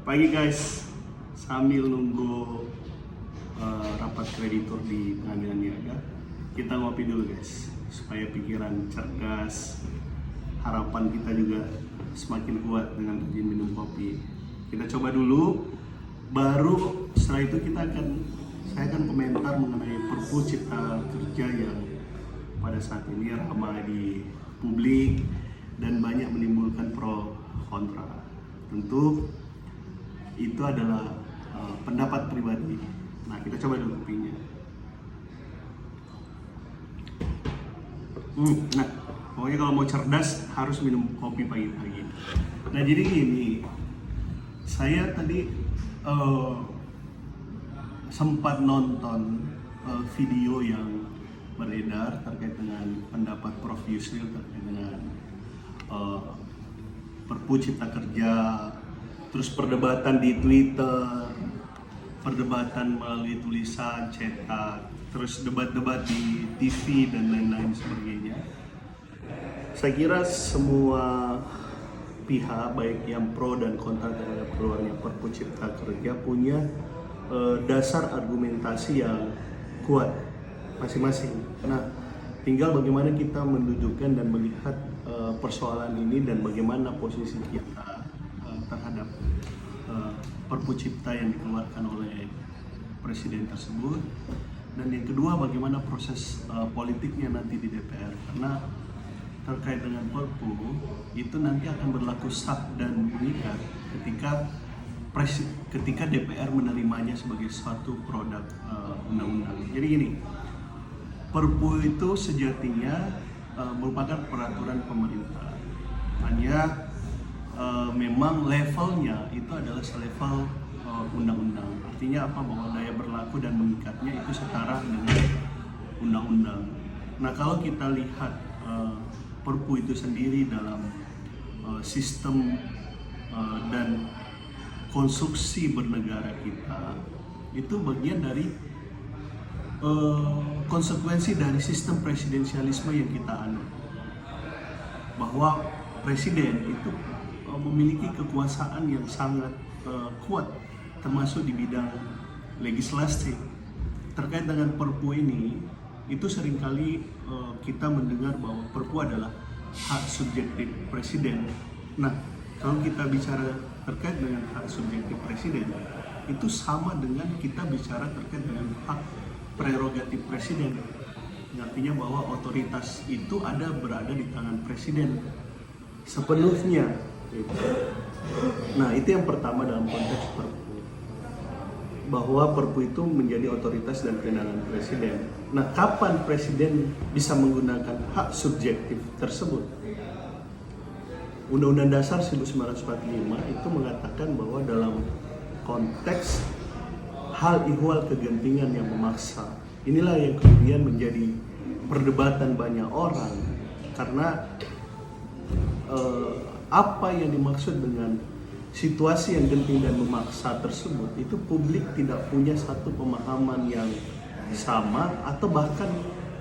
Pagi guys, sambil nunggu rapat kreditur di pengadilan niaga, kita ngopi dulu guys, supaya pikiran cerdas, harapan kita juga semakin kuat dengan rajin minum kopi. Kita coba dulu, baru setelah itu saya akan komentar mengenai Perpu Cipta Kerja yang pada saat ini ramai di publik dan banyak menimbulkan pro kontra. Tentu itu adalah pendapat pribadi. Nah, kita coba dulu kopinya. Nah, pokoknya kalau mau cerdas harus minum kopi pagi-pagi. Nah, jadi gini, saya tadi sempat nonton video yang beredar terkait dengan pendapat Prof. Yusril terkait dengan Perpu Cipta Kerja, terus perdebatan di Twitter, perdebatan melalui tulisan, cetak, terus debat-debat di TV dan lain-lain sebagainya. Saya kira semua pihak, baik yang pro dan kontra terhadap keluarnya Perpu Cipta Kerja, punya dasar argumentasi yang kuat masing-masing. Nah, tinggal bagaimana kita mendudukkan dan melihat persoalan ini dan bagaimana posisi kita terhadap Perpu Cipta yang dikeluarkan oleh Presiden tersebut, dan yang kedua bagaimana proses politiknya nanti di DPR, karena terkait dengan Perpu itu nanti akan berlaku sah dan mengikat ketika DPR menerimanya sebagai suatu produk undang-undang. Jadi gini, Perpu itu sejatinya merupakan peraturan pemerintah, hanya memang levelnya itu adalah selevel undang-undang. Artinya apa? Bahwa daya berlaku dan mengikatnya itu setara dengan undang-undang. Nah, kalau kita lihat Perpu itu sendiri dalam sistem dan konstruksi bernegara kita, itu bagian dari konsekuensi dari sistem presidensialisme yang kita anut, bahwa presiden itu memiliki kekuasaan yang sangat kuat, termasuk di bidang legislasi. Terkait dengan Perpu ini, itu seringkali kita mendengar bahwa Perpu adalah hak subjektif presiden. Nah, kalau kita bicara terkait dengan hak subjektif presiden, itu sama dengan kita bicara terkait dengan hak prerogatif presiden. Artinya bahwa otoritas itu berada di tangan presiden sepenuhnya. Nah, itu yang pertama dalam konteks Perpu, bahwa Perpu itu menjadi otoritas dan kewenangan presiden. Nah, kapan presiden bisa menggunakan hak subjektif tersebut? Undang-Undang Dasar 1945 itu mengatakan bahwa dalam konteks hal ihwal kegentingan yang memaksa, inilah yang kemudian menjadi perdebatan banyak orang, karena apa yang dimaksud dengan situasi yang genting dan memaksa tersebut, itu publik tidak punya satu pemahaman yang sama, atau bahkan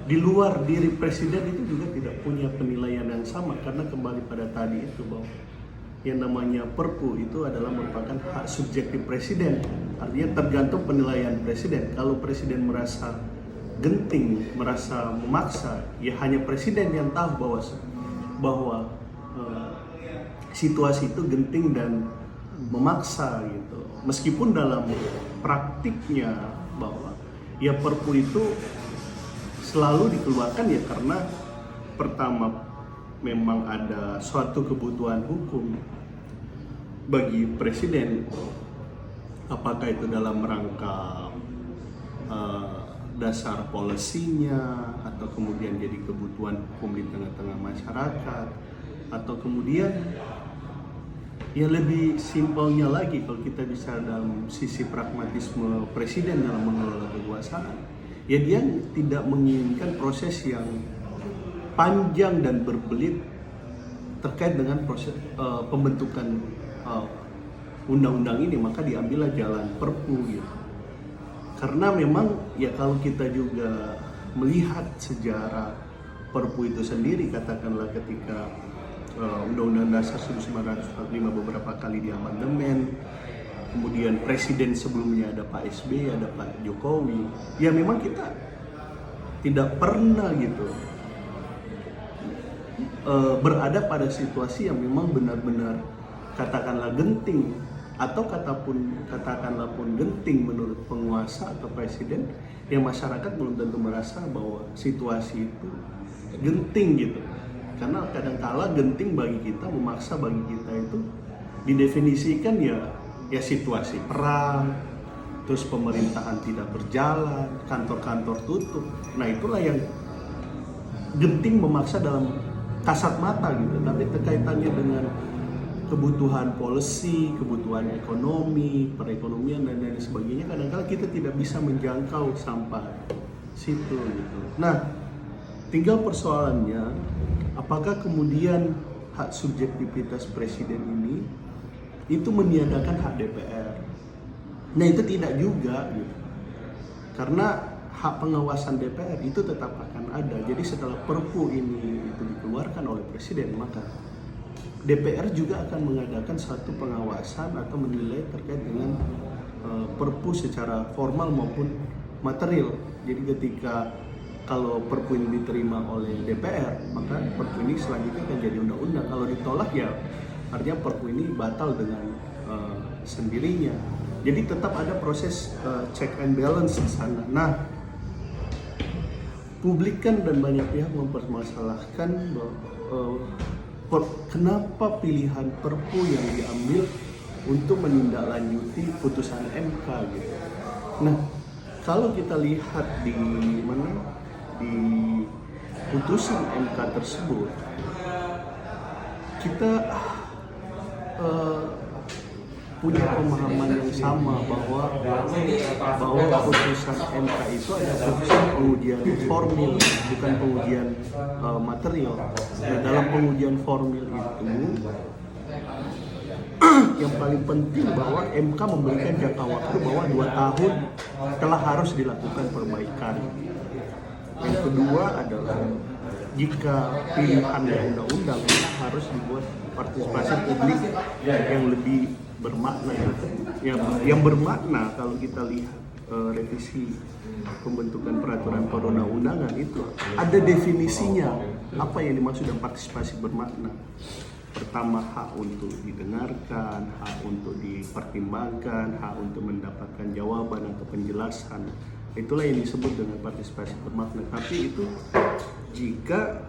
di luar diri presiden itu juga tidak punya penilaian yang sama, karena kembali pada tadi itu bahwa yang namanya Perpu itu adalah merupakan hak subjektif presiden. Artinya tergantung penilaian presiden. Kalau presiden merasa genting, merasa memaksa, ya hanya presiden yang tahu bahwa situasi itu genting dan memaksa gitu. Meskipun dalam praktiknya bahwa ya Perpu itu selalu dikeluarkan ya karena pertama memang ada suatu kebutuhan hukum bagi presiden, apakah itu dalam rangka dasar polisinya, atau kemudian jadi kebutuhan hukum di tengah-tengah masyarakat, atau kemudian ya lebih simpelnya lagi kalau kita bicara dalam sisi pragmatisme presiden dalam mengelola kekuasaan, ya dia tidak menginginkan proses yang panjang dan berbelit terkait dengan proses pembentukan undang-undang ini, maka diambillah jalan Perpu gitu. Karena memang ya kalau kita juga melihat sejarah Perpu itu sendiri, katakanlah ketika Undang-Undang Dasar 1945 beberapa kali diamandemen, kemudian presiden sebelumnya ada Pak SBY, ada Pak Jokowi, ya memang kita tidak pernah gitu berada pada situasi yang memang benar-benar katakanlah genting, atau katakanlah pun genting menurut penguasa atau presiden, yang masyarakat belum tentu merasa bahwa situasi itu genting gitu. Karena kadang-kala genting bagi kita, memaksa bagi kita itu didefinisikan ya situasi perang, terus pemerintahan tidak berjalan, kantor-kantor tutup. Nah itulah yang genting memaksa dalam kasat mata gitu. Tapi terkaitannya dengan kebutuhan policy, kebutuhan ekonomi, perekonomian dan lain sebagainya, kadang-kala kita tidak bisa menjangkau sampai situ gitu. Nah, tinggal persoalannya, apakah kemudian hak subjektivitas presiden ini itu meniadakan hak DPR? Nah, itu tidak juga gitu. Karena hak pengawasan DPR itu tetap akan ada. Jadi setelah Perpu ini itu dikeluarkan oleh presiden, maka DPR juga akan mengadakan satu pengawasan atau menilai terkait dengan Perpu secara formal maupun material. Jadi ketika kalau Perpu ini diterima oleh DPR, maka Perpu ini selanjutnya akan jadi undang-undang. Kalau ditolak ya artinya Perpu ini batal dengan sendirinya. Jadi tetap ada proses check and balance di sana. Nah, publik kan dan banyak pihak mempermasalahkan kenapa pilihan Perpu yang diambil untuk menindaklanjuti putusan MK gitu. Nah, kalau kita lihat di putusan MK tersebut, kita punya pemahaman yang sama bahwa putusan MK itu adalah putusan pengujian formil, bukan pengujian material. Nah, dalam pengujian formil itu yang paling penting bahwa MK memberikan jangka waktu bahwa 2 tahun telah harus dilakukan perbaikan. Yang kedua adalah jika pilihan undang-undang harus dibuat partisipasi publik yang lebih bermakna, yang bermakna. Kalau kita lihat revisi pembentukan peraturan perundang-undangan itu ada definisinya apa yang dimaksud dengan partisipasi bermakna. Pertama, hak untuk didengarkan, hak untuk dipertimbangkan, hak untuk mendapatkan jawaban atau penjelasan. Itulah yang disebut dengan partisipasi bermakna. Tapi itu jika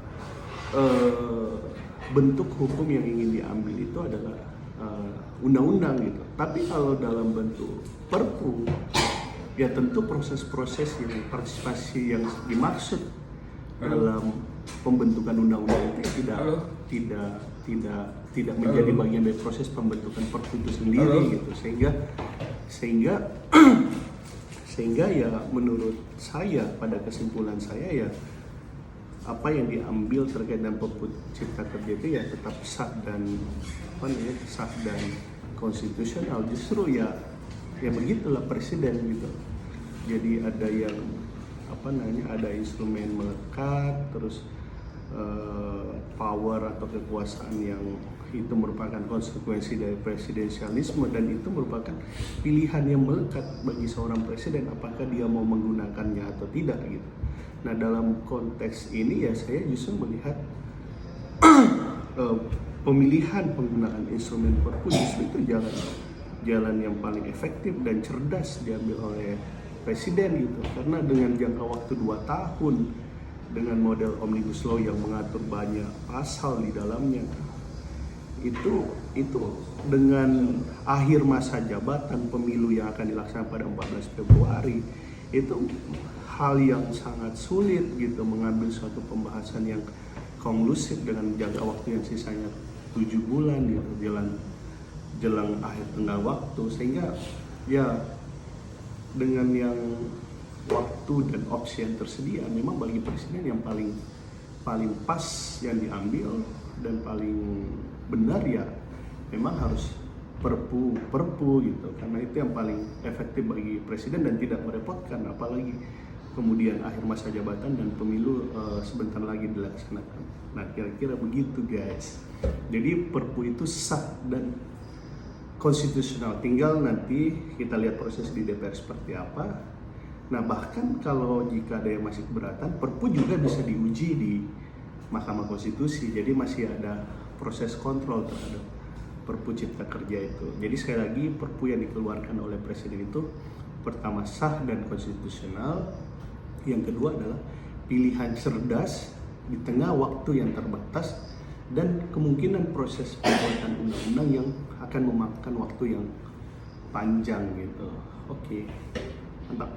bentuk hukum yang ingin diambil itu adalah undang-undang gitu. Tapi kalau dalam bentuk Perpu, ya tentu proses-proses yang partisipasi yang dimaksud dalam pembentukan undang-undang itu tidak menjadi bagian dari proses pembentukan Perpu itu sendiri gitu. Sehingga ya menurut saya, pada kesimpulan saya ya, apa yang diambil terkait dengan Perpu Cipta Kerja itu ya tetap sah dan konstitusional. Justru ya begitulah presiden gitu. Jadi ada yang ada instrumen melekat, terus power atau kekuasaan yang itu merupakan konsekuensi dari presidensialisme, dan itu merupakan pilihan yang melekat bagi seorang presiden apakah dia mau menggunakannya atau tidak gitu. Nah, dalam konteks ini ya saya justru melihat pemilihan penggunaan instrumen Perpu justru itu jalan yang paling efektif dan cerdas diambil oleh presiden gitu. Karena dengan jangka waktu 2 tahun, dengan model Omnibus Law yang mengatur banyak pasal di dalamnya, itu dengan akhir masa jabatan pemilu yang akan dilaksanakan pada 14 Februari, itu hal yang sangat sulit gitu mengambil suatu pembahasan yang konklusif dengan jangka waktu yang sisanya 7 bulan gitu, jelang akhir tengah waktu. Sehingga ya dengan yang waktu dan opsi yang tersedia, memang bagi presiden yang paling pas yang diambil dan paling benar ya memang harus perpu gitu, karena itu yang paling efektif bagi presiden dan tidak merepotkan, apalagi kemudian akhir masa jabatan dan pemilu sebentar lagi dilaksanakan. Nah, kira-kira begitu guys. Jadi Perpu itu sah dan konstitusional. Tinggal nanti kita lihat proses di DPR seperti apa. Nah, bahkan kalau jika ada yang masih keberatan, Perpu juga bisa diuji di Mahkamah Konstitusi. Jadi masih ada proses kontrol terhadap Perpu Cipta Kerja itu. Jadi sekali lagi, Perpu yang dikeluarkan oleh Presiden itu pertama sah dan konstitusional. Yang kedua adalah pilihan cerdas di tengah waktu yang terbatas dan kemungkinan proses pembuatan undang-undang yang akan memakan waktu yang panjang gitu. Oke, mantap.